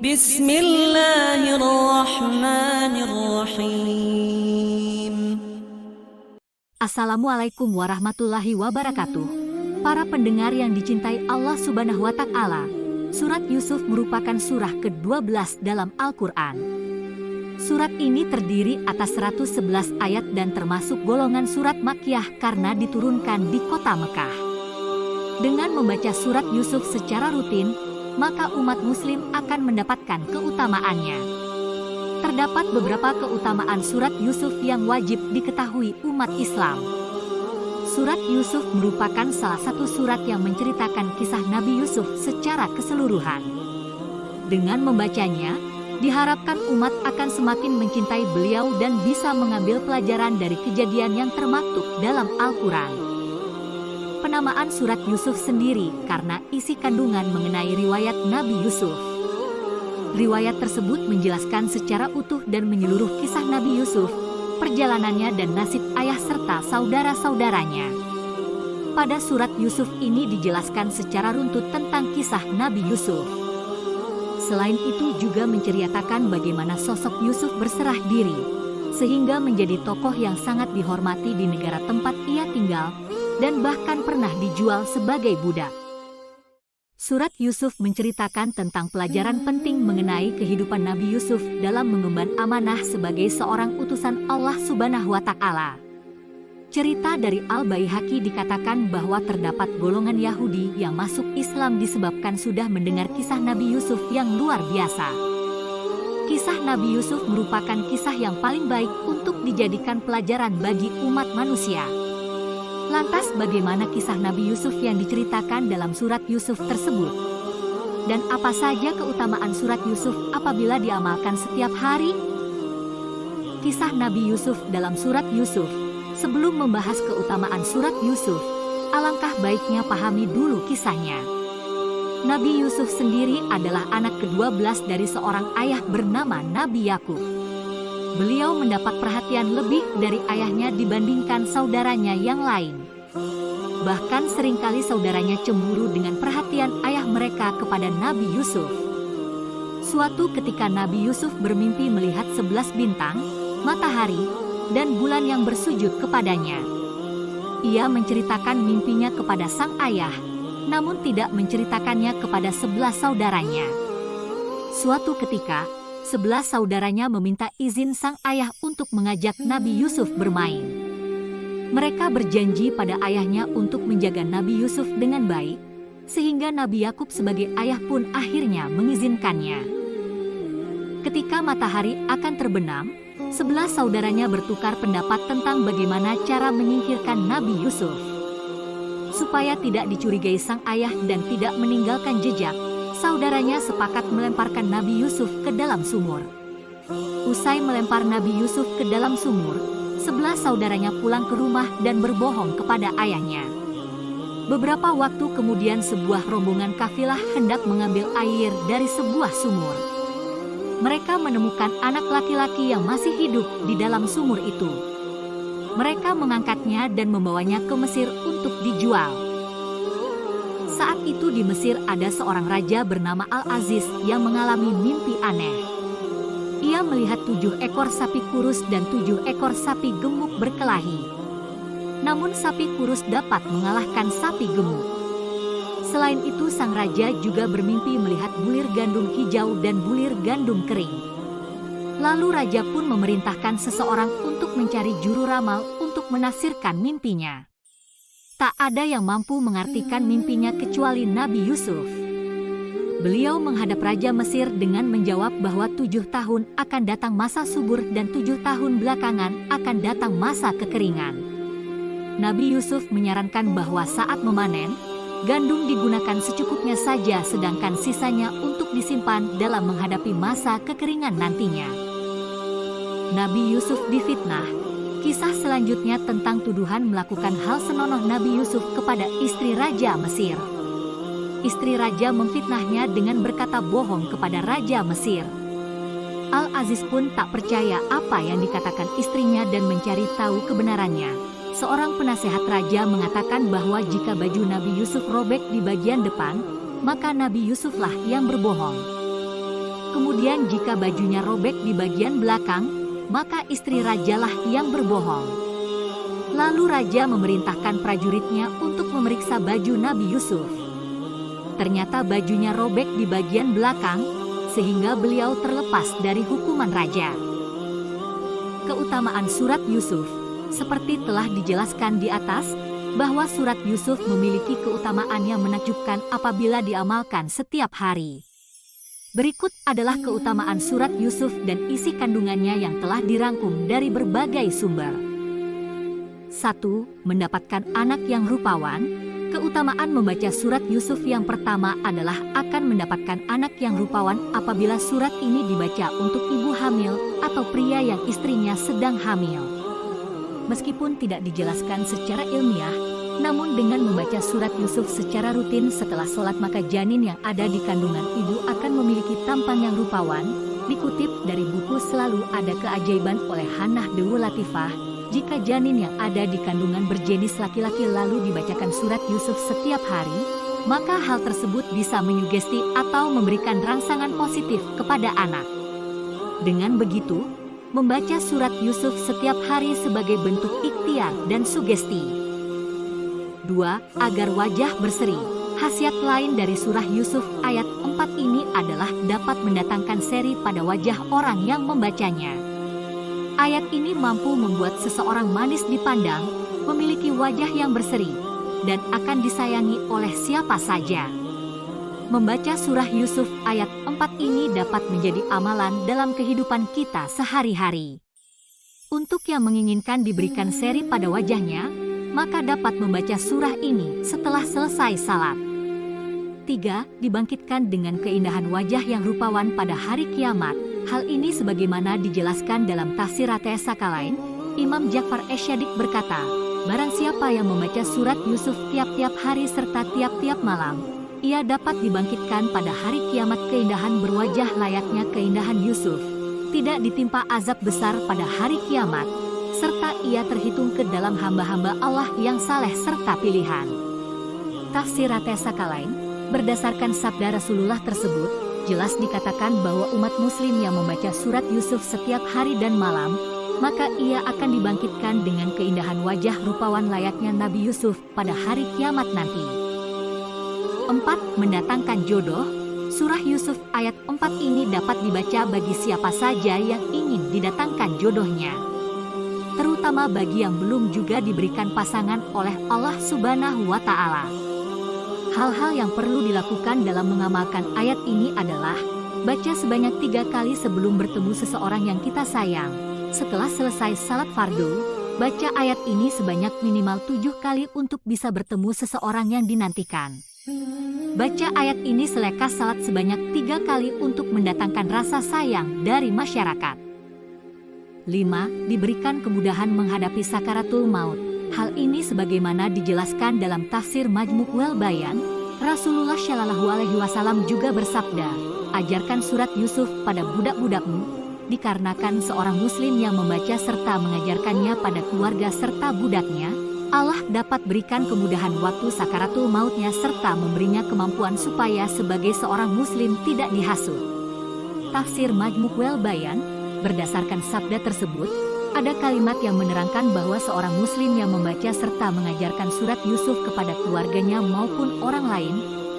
Bismillahirrahmanirrahim. Assalamualaikum warahmatullahi wabarakatuh. Para pendengar yang dicintai Allah Subhanahu wa Ta'ala, Surat Yusuf merupakan surah ke-12 dalam Al-Quran. Surat ini terdiri atas 111 ayat dan termasuk golongan surat Makkiyah karena diturunkan di kota Mekah. Dengan membaca surat Yusuf secara rutin, maka umat muslim akan mendapatkan keutamaannya. Terdapat beberapa keutamaan surat Yusuf yang wajib diketahui umat Islam. Surat Yusuf merupakan salah satu surat yang menceritakan kisah Nabi Yusuf secara keseluruhan. Dengan membacanya, diharapkan umat akan semakin mencintai beliau dan bisa mengambil pelajaran dari kejadian yang termaktub dalam Al-Quran. Penamaan surat Yusuf sendiri karena isi kandungan mengenai riwayat Nabi Yusuf. Riwayat tersebut menjelaskan secara utuh dan menyeluruh kisah Nabi Yusuf, perjalanannya dan nasib ayah serta saudara-saudaranya. Pada surat Yusuf ini dijelaskan secara runtut tentang kisah Nabi Yusuf. Selain itu juga menceritakan bagaimana sosok Yusuf berserah diri, sehingga menjadi tokoh yang sangat dihormati di negara tempat ia tinggal, dan bahkan pernah dijual sebagai budak. Surat Yusuf menceritakan tentang pelajaran penting mengenai kehidupan Nabi Yusuf dalam mengemban amanah sebagai seorang utusan Allah Subhanahu wa Ta'ala. Cerita dari Al-Baihaqi dikatakan bahwa terdapat golongan Yahudi yang masuk Islam disebabkan sudah mendengar kisah Nabi Yusuf yang luar biasa. Kisah Nabi Yusuf merupakan kisah yang paling baik untuk dijadikan pelajaran bagi umat manusia. Lantas bagaimana kisah Nabi Yusuf yang diceritakan dalam surat Yusuf tersebut? Dan apa saja keutamaan surat Yusuf apabila diamalkan setiap hari? Kisah Nabi Yusuf dalam surat Yusuf. Sebelum membahas keutamaan surat Yusuf, alangkah baiknya pahami dulu kisahnya. Nabi Yusuf sendiri adalah anak ke-12 dari seorang ayah bernama Nabi Yakub. Beliau mendapat perhatian lebih dari ayahnya dibandingkan saudaranya yang lain. Bahkan seringkali saudaranya cemburu dengan perhatian ayah mereka kepada Nabi Yusuf. Suatu ketika Nabi Yusuf bermimpi melihat 11 bintang, matahari, dan bulan yang bersujud kepadanya. Ia menceritakan mimpinya kepada sang ayah, namun tidak menceritakannya kepada 11 saudaranya. Suatu ketika, 11 saudaranya meminta izin sang ayah untuk mengajak Nabi Yusuf bermain. Mereka berjanji pada ayahnya untuk menjaga Nabi Yusuf dengan baik, sehingga Nabi Yakub sebagai ayah pun akhirnya mengizinkannya. Ketika matahari akan terbenam, 11 saudaranya bertukar pendapat tentang bagaimana cara menyingkirkan Nabi Yusuf. Supaya tidak dicurigai sang ayah dan tidak meninggalkan jejak, saudaranya sepakat melemparkan Nabi Yusuf ke dalam sumur. Usai melempar Nabi Yusuf ke dalam sumur, 11 saudaranya pulang ke rumah dan berbohong kepada ayahnya. Beberapa waktu kemudian sebuah rombongan kafilah hendak mengambil air dari sebuah sumur. Mereka menemukan anak laki-laki yang masih hidup di dalam sumur itu. Mereka mengangkatnya dan membawanya ke Mesir untuk dijual. Saat itu di Mesir ada seorang raja bernama Al-Aziz yang mengalami mimpi aneh. Ia melihat 7 ekor sapi kurus dan 7 ekor sapi gemuk berkelahi. Namun sapi kurus dapat mengalahkan sapi gemuk. Selain itu sang raja juga bermimpi melihat bulir gandum hijau dan bulir gandum kering. Lalu raja pun memerintahkan seseorang untuk mencari juru ramal untuk menafsirkan mimpinya. Tak ada yang mampu mengartikan mimpinya kecuali Nabi Yusuf. Beliau menghadap Raja Mesir dengan menjawab bahwa 7 tahun akan datang masa subur dan 7 tahun belakangan akan datang masa kekeringan. Nabi Yusuf menyarankan bahwa saat memanen, gandum digunakan secukupnya saja sedangkan sisanya untuk disimpan dalam menghadapi masa kekeringan nantinya. Nabi Yusuf difitnah. Kisah selanjutnya tentang tuduhan melakukan hal senonoh Nabi Yusuf kepada istri Raja Mesir. Istri Raja memfitnahnya dengan berkata bohong kepada Raja Mesir. Al-Aziz pun tak percaya apa yang dikatakan istrinya dan mencari tahu kebenarannya. Seorang penasehat raja mengatakan bahwa jika baju Nabi Yusuf robek di bagian depan, maka Nabi Yusuflah yang berbohong. Kemudian jika bajunya robek di bagian belakang, maka istri rajalah yang berbohong. Lalu raja memerintahkan prajuritnya untuk memeriksa baju Nabi Yusuf. Ternyata bajunya robek di bagian belakang, sehingga beliau terlepas dari hukuman raja. Keutamaan surat Yusuf, seperti telah dijelaskan di atas, bahwa surat Yusuf memiliki keutamaan yang menakjubkan apabila diamalkan setiap hari. Berikut adalah keutamaan surat Yusuf dan isi kandungannya yang telah dirangkum dari berbagai sumber. 1. Mendapatkan anak yang rupawan. Keutamaan membaca surat Yusuf yang pertama adalah akan mendapatkan anak yang rupawan apabila surat ini dibaca untuk ibu hamil atau pria yang istrinya sedang hamil. Meskipun tidak dijelaskan secara ilmiah, namun dengan membaca surat Yusuf secara rutin setelah sholat maka janin yang ada di kandungan ibu akan memiliki tampang yang rupawan. Dikutip dari buku Selalu Ada Keajaiban oleh Hannah Dewi Latifah, jika janin yang ada di kandungan berjenis laki-laki lalu dibacakan surat Yusuf setiap hari, maka hal tersebut bisa menyugesti atau memberikan rangsangan positif kepada anak. Dengan begitu, membaca surat Yusuf setiap hari sebagai bentuk ikhtiar dan sugesti. 2. Agar wajah berseri. Khasiat lain dari surah Yusuf ayat 4 ini adalah dapat mendatangkan seri pada wajah orang yang membacanya. Ayat ini mampu membuat seseorang manis dipandang, memiliki wajah yang berseri, dan akan disayangi oleh siapa saja. Membaca surah Yusuf ayat 4 ini dapat menjadi amalan dalam kehidupan kita sehari-hari. Untuk yang menginginkan diberikan seri pada wajahnya, maka dapat membaca surah ini setelah selesai salat. 3. Dibangkitkan dengan keindahan wajah yang rupawan pada hari kiamat. Hal ini sebagaimana dijelaskan dalam tafsir Rateh Sakalain, Imam Ja'far Asy-Syadiq berkata, barang siapa yang membaca surat Yusuf tiap-tiap hari serta tiap-tiap malam, ia dapat dibangkitkan pada hari kiamat keindahan berwajah layaknya keindahan Yusuf, tidak ditimpa azab besar pada hari kiamat, serta ia terhitung ke dalam hamba-hamba Allah yang saleh serta pilihan. Tafsir Rateh Sakalain, berdasarkan sabda Rasulullah tersebut, jelas dikatakan bahwa umat muslim yang membaca surat Yusuf setiap hari dan malam, maka ia akan dibangkitkan dengan keindahan wajah rupawan layaknya Nabi Yusuf pada hari kiamat nanti. 4. Mendatangkan jodoh. Surah Yusuf ayat 4 ini dapat dibaca bagi siapa saja yang ingin didatangkan jodohnya, terutama bagi yang belum juga diberikan pasangan oleh Allah Subhanahu wa Ta'ala. Hal-hal yang perlu dilakukan dalam mengamalkan ayat ini adalah baca sebanyak 3 kali sebelum bertemu seseorang yang kita sayang. Setelah selesai salat fardu, baca ayat ini sebanyak minimal 7 kali untuk bisa bertemu seseorang yang dinantikan. Baca ayat ini selekas salat sebanyak 3 kali untuk mendatangkan rasa sayang dari masyarakat. 5. Diberikan kemudahan menghadapi sakaratul maut. Hal ini sebagaimana dijelaskan dalam tafsir Majmu' Bayan, Rasulullah Shallallahu Alaihi Wasallam juga bersabda, ajarkan surat Yusuf pada budak-budakmu, dikarenakan seorang muslim yang membaca serta mengajarkannya pada keluarga serta budaknya, Allah dapat berikan kemudahan waktu sakaratul mautnya serta memberinya kemampuan supaya sebagai seorang muslim tidak dihasut. Tafsir Majmu' Bayan, berdasarkan sabda tersebut, ada kalimat yang menerangkan bahwa seorang muslim yang membaca serta mengajarkan surat Yusuf kepada keluarganya maupun orang lain,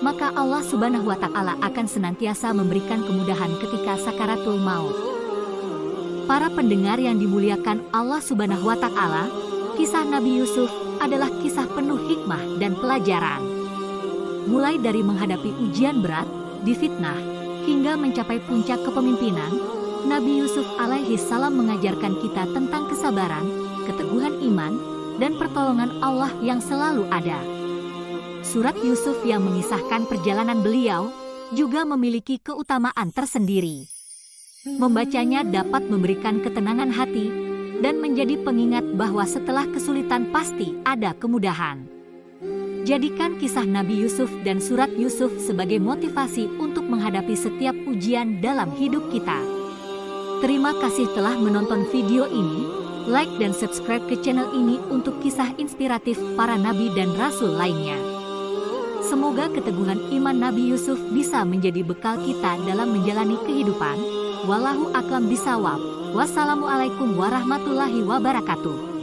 maka Allah Subhanahu wa Ta'ala akan senantiasa memberikan kemudahan ketika sakaratul maut. Para pendengar yang dimuliakan Allah Subhanahu wa Ta'ala, kisah Nabi Yusuf adalah kisah penuh hikmah dan pelajaran. Mulai dari menghadapi ujian berat, difitnah, hingga mencapai puncak kepemimpinan, Nabi Yusuf alaihi salam mengajarkan kita tentang kesabaran, keteguhan iman, dan pertolongan Allah yang selalu ada. Surat Yusuf yang mengisahkan perjalanan beliau juga memiliki keutamaan tersendiri. Membacanya dapat memberikan ketenangan hati dan menjadi pengingat bahwa setelah kesulitan pasti ada kemudahan. Jadikan kisah Nabi Yusuf dan surat Yusuf sebagai motivasi untuk menghadapi setiap ujian dalam hidup kita. Terima kasih telah menonton video ini. Like dan subscribe ke channel ini untuk kisah inspiratif para nabi dan rasul lainnya. Semoga keteguhan iman Nabi Yusuf bisa menjadi bekal kita dalam menjalani kehidupan. Wallahu a'lam bishawab. Wassalamualaikum warahmatullahi wabarakatuh.